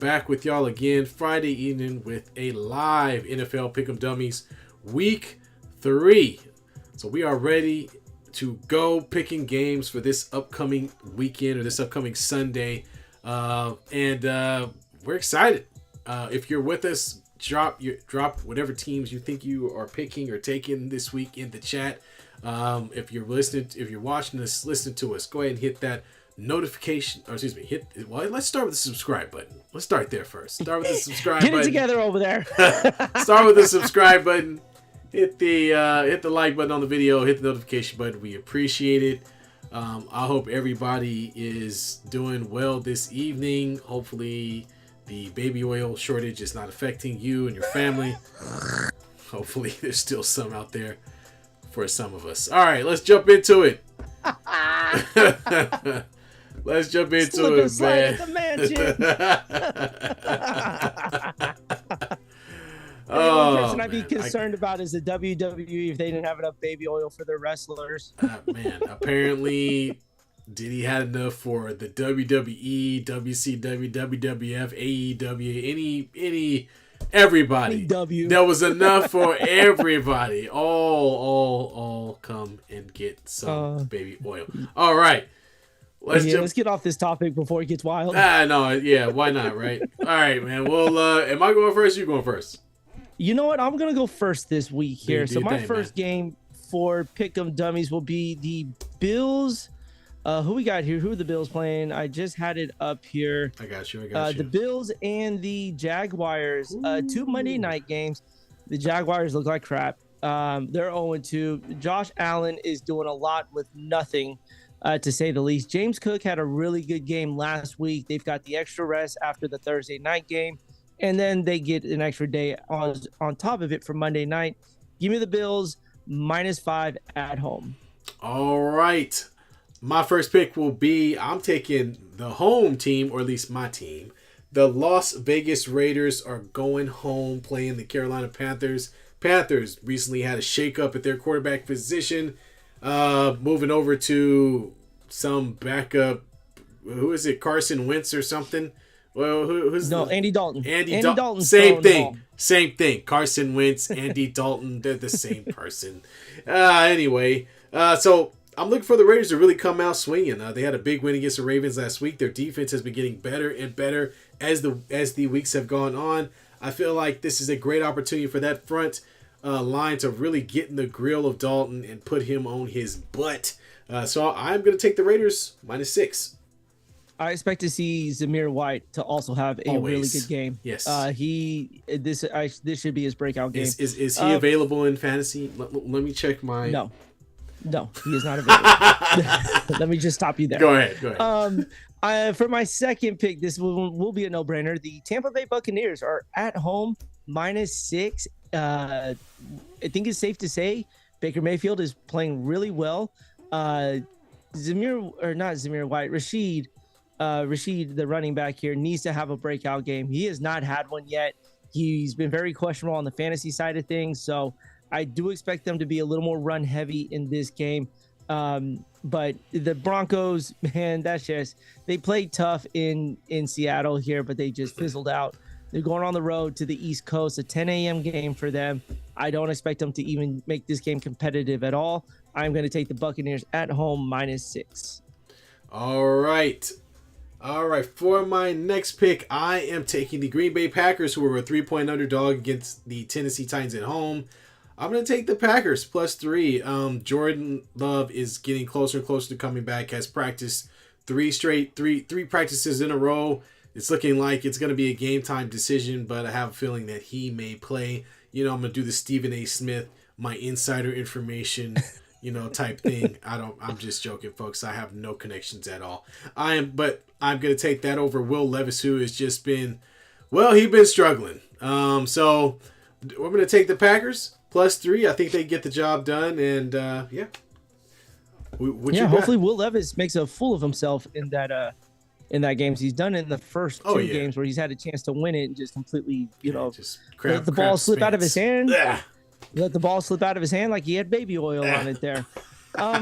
back with y'all again Friday evening with a live NFL Pick'em Dummies Week 3. So we are ready to go picking games for this upcoming weekend or this upcoming Sunday. And we're excited. If you're with us, drop whatever teams you think you are picking or taking this week in the chat. If you're watching us, listen to us, go ahead and hit that notification, or excuse me, let's start with the subscribe button. Let's start there first. Start with the subscribe button. Get it together over there. Start with the subscribe button. Hit the like button on the video. Hit the notification button. We appreciate it. I hope everybody is doing well this evening. Hopefully the baby oil shortage is not affecting you and your family. Hopefully there's still some out there for some of us. All right, let's jump into it. Let's jump into it, man. The mansion. The only person I'd be concerned about is the WWE if they didn't have enough baby oil for their wrestlers. Man, apparently Diddy had enough for the WWE, WCW, WWF, AEW, any everybody. There was enough for everybody. All come and get some baby oil. All right. Let's get off this topic before it gets wild. No, yeah, why not, right? All right, man. Well, am I going first or you going first? You know what? I'm going to go first this week here. So my first game for Pick'em Dummies will be the Bills. Who we got here? Who are the Bills playing? I just had it up here. I got you. The Bills and the Jaguars. Two Monday night games. The Jaguars look like crap. They're 0-2. Josh Allen is doing a lot with nothing, to say the least. James Cook had a really good game last week. They've got the extra rest after the Thursday night game, and then they get an extra day on top of it for Monday night. Give me the Bills -5 at home. All right. My first pick will be, I'm taking the home team, or at least my team. The Las Vegas Raiders are going home playing the Carolina Panthers. Panthers recently had a shakeup at their quarterback position. Moving over to some backup. Who is it? Carson Wentz or something? Well, Andy Dalton. Andy Dalton. Same thing. Carson Wentz, Andy Dalton. They're the same person. Anyway, so I'm looking for the Raiders to really come out swinging. They had a big win against the Ravens last week. Their defense has been getting better and better as the weeks have gone on. I feel like this is a great opportunity for that front line to really get in the grill of Dalton and put him on his butt. So I'm going to take the Raiders -6. I expect to see Zamir White to also have a really good game. Yes. This should be his breakout game. Is he available in fantasy? Let me check my. No, he is not available. Let me just stop you there. Go ahead. For my second pick, this will be a no-brainer. The Tampa Bay Buccaneers are at home -6. I think it's safe to say Baker Mayfield is playing really well. Rashid, the running back here, needs to have a breakout game. He has not had one yet. He's been very questionable on the fantasy side of things, so I do expect them to be a little more run heavy in this game. But the Broncos, man, they played tough in Seattle here, but they just fizzled out. They're going on the road to the East Coast, a 10 a.m. game for them. I don't expect them to even make this game competitive at all. I'm going to take the Buccaneers at home -6. All right. For my next pick, I am taking the Green Bay Packers, who are a 3-point underdog against the Tennessee Titans at home. I'm going to take the Packers +3. Jordan Love is getting closer and closer to coming back, has practiced three practices in a row. It's looking like it's going to be a game time decision, but I have a feeling that he may play. I'm going to do the Stephen A. Smith, my insider information, type thing. I'm just joking, folks. I have no connections at all. But I'm going to take that over Will Levis, who has just been, he's been struggling. So we're going to take the Packers +3. I think they get the job done. And hopefully Will Levis makes a fool of himself in that game. He's done it in the first two games where he's had a chance to win it and just completely, let the ball slip out of his hand. Let the ball slip out of his hand like he had baby oil on it there.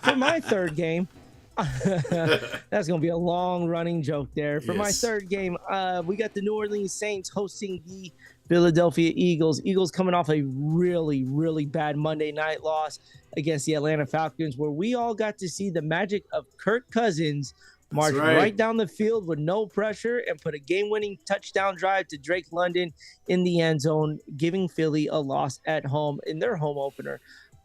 For my third game, That's going to be a long running joke there. For my Yes. third game, we got the New Orleans Saints hosting the Philadelphia Eagles. Eagles coming off a really, really bad Monday night loss against the Atlanta Falcons, where we all got to see the magic of Kirk Cousins march right down the field with no pressure and put a game-winning touchdown drive to Drake London in the end zone, giving Philly a loss at home in their home opener.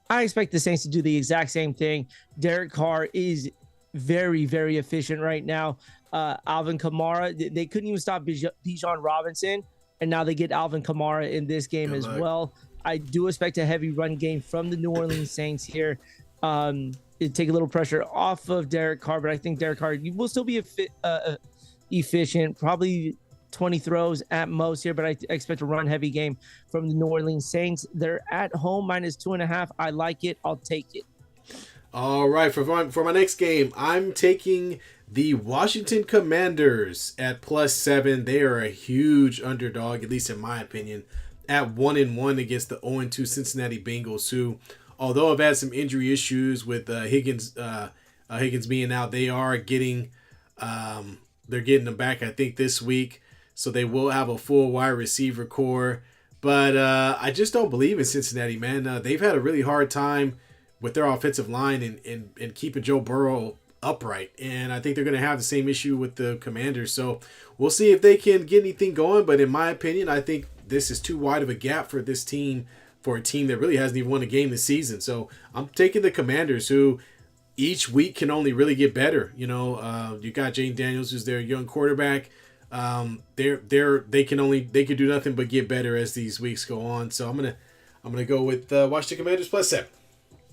I expect the Saints to do the exact same thing. Derek Carr is very, very efficient right now. Alvin Kamara, they couldn't even stop Bijan Robinson, and now they get Alvin Kamara in this game as well. I do expect a heavy run game from the New Orleans Saints here. It take a little pressure off of Derek Carr, but I think Derek Carr will still be efficient, probably 20 throws at most here, but I expect a run-heavy game from the New Orleans Saints. They're at home, -2.5. I like it. I'll take it. All right, for my next game, I'm taking the Washington Commanders at +7. They are a huge underdog, at least in my opinion, at 1-1 against the 0-2 Cincinnati Bengals, who, although have had some injury issues with Higgins being out, they are getting they're getting them back, I think, this week, so they will have a full wide receiver core. But I just don't believe in Cincinnati, man. They've had a really hard time with their offensive line and keeping Joe Burrow upright. And I think they're going to have the same issue with the Commanders. So we'll see if they can get anything going. But in my opinion, I think this is too wide of a gap for this team, for a team that really hasn't even won a game this season. So I'm taking the Commanders, who each week can only really get better. You know, you got Jane Daniels, who's their young quarterback. They can do nothing but get better as these weeks go on. So I'm gonna go with Washington Commanders +7.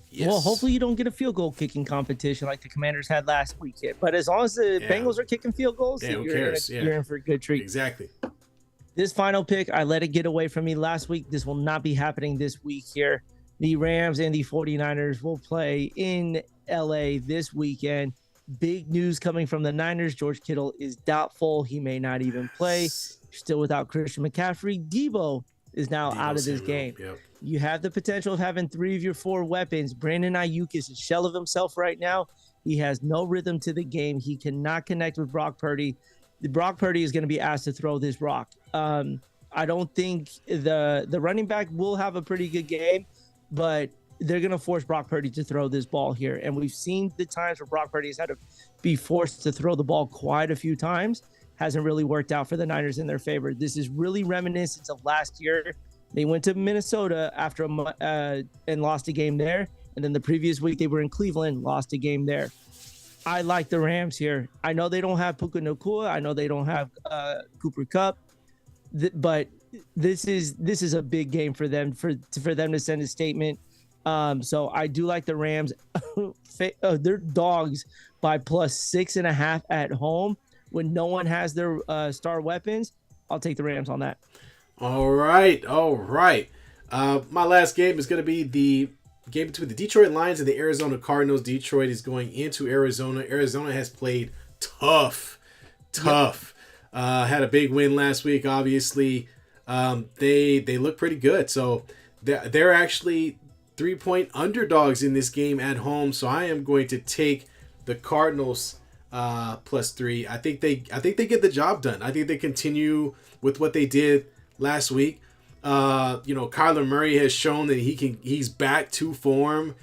Yes. Well, hopefully you don't get a field goal kicking competition like the Commanders had last week. But as long as the Bengals are kicking field goals, who cares? You're in for a good treat. Exactly. This final pick, I let it get away from me last week. This will not be happening this week here. The Rams and the 49ers will play in LA this weekend. Big news coming from the Niners. George Kittle is doubtful. He may not even play. Still without Christian McCaffrey. Debo is now out of this game. Yep. You have the potential of having 3 of your 4 weapons. Brandon Ayuk is a shell of himself right now. He has no rhythm to the game. He cannot connect with Brock Purdy. Brock Purdy is going to be asked to throw this rock. I don't think the running back will have a pretty good game, but they're going to force Brock Purdy to throw this ball here. And we've seen the times where Brock Purdy has had to be forced to throw the ball quite a few times. Hasn't really worked out for the Niners in their favor. This is really reminiscent of last year. They went to Minnesota after and lost a game there. And then the previous week they were in Cleveland, lost a game there. I like the Rams here. I know they don't have Puka Nacua. I know they don't have Cooper Kupp. But this is a big game for them, for them to send a statement. So I do like the Rams. They're dogs by +6.5 at home when no one has their star weapons. I'll take the Rams on that. All right. My last game is going to be the game between the Detroit Lions and the Arizona Cardinals. Detroit is going into Arizona. Arizona has played tough. Yep. Had a big win last week, obviously. They look pretty good. So they're actually 3-point underdogs in this game at home. So I am going to take the Cardinals +3. I think they get the job done. I think they continue with what they did last week. Kyler Murray has shown that he's back to form,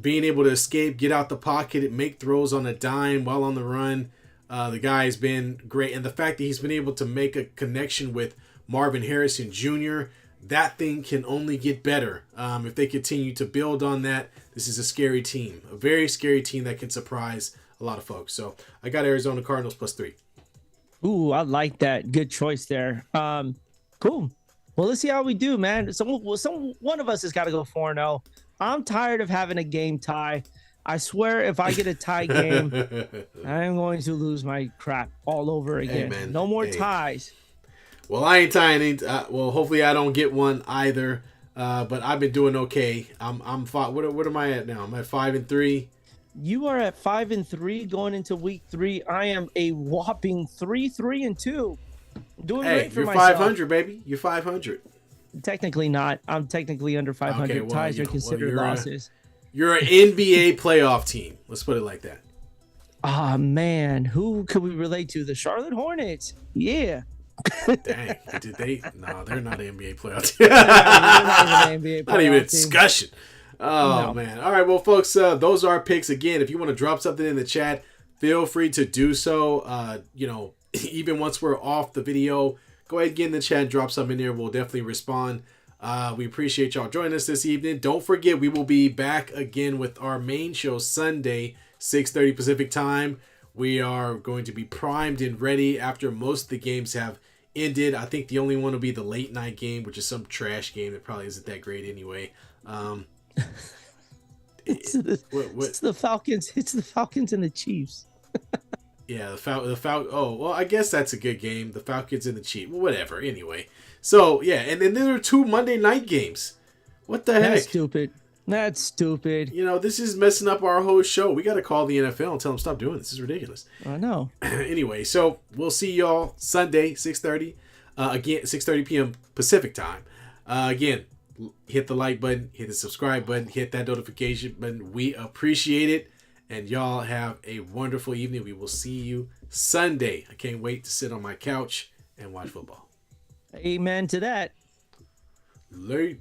being able to escape, get out the pocket, and make throws on a dime while on the run. The guy has been great. And the fact that he's been able to make a connection with Marvin Harrison Jr., that thing can only get better. If they continue to build on that, this is a scary team, a very scary team that can surprise a lot of folks. So I got Arizona Cardinals +3. Ooh, I like that. Good choice there. Cool. Well, let's see how we do, man. One of us has got to go 4-0. I'm tired of having a game tie. I swear, if I get a tie game, I am going to lose my crap all over again. Hey, no more ties. Well, I ain't tying. Hopefully I don't get one either. But I've been doing okay. I'm 5. What am I at now? I'm at 5-3. You are at 5-3 going into week 3. I am a whopping 3-2. Doing great for myself. You're 500, baby. You're 500. Technically not. I'm technically under 500. Okay, ties are considered losses. You're an NBA playoff team. Let's put it like that. Ah, man, who could we relate to? The Charlotte Hornets. Yeah. Dang, did they? No, they're not an NBA playoff They're team. not even an NBA Not even a playoff team. discussion. Oh No. man. All right, well, folks, those are our picks. Again, if you want to drop something in the chat, feel free to do so. Even once we're off the video, go ahead and get in the chat, drop something in there. We'll definitely respond. We appreciate y'all joining us this evening. Don't forget, we will be back again with our main show Sunday, 6:30 Pacific time. We are going to be primed and ready after most of the games have ended. I think the only one will be the late night game, which is some trash game that probably isn't that great anyway. It's the Falcons. It's the Falcons and the Chiefs. Yeah, the Falcons. Oh, well, I guess that's a good game. The Falcons and the Chiefs. Well, whatever. Anyway, so yeah, and then there are 2 Monday night games. What the heck? That's stupid. This is messing up our whole show. We got to call the NFL and tell them stop doing this. This is ridiculous. I know. Anyway, so we'll see y'all Sunday, 6:30. Again, 6:30 p.m. Pacific time. Again, hit the like button, hit the subscribe button, hit that notification button. We appreciate it. And y'all have a wonderful evening. We will see you Sunday. I can't wait to sit on my couch and watch football. Amen to that. Late.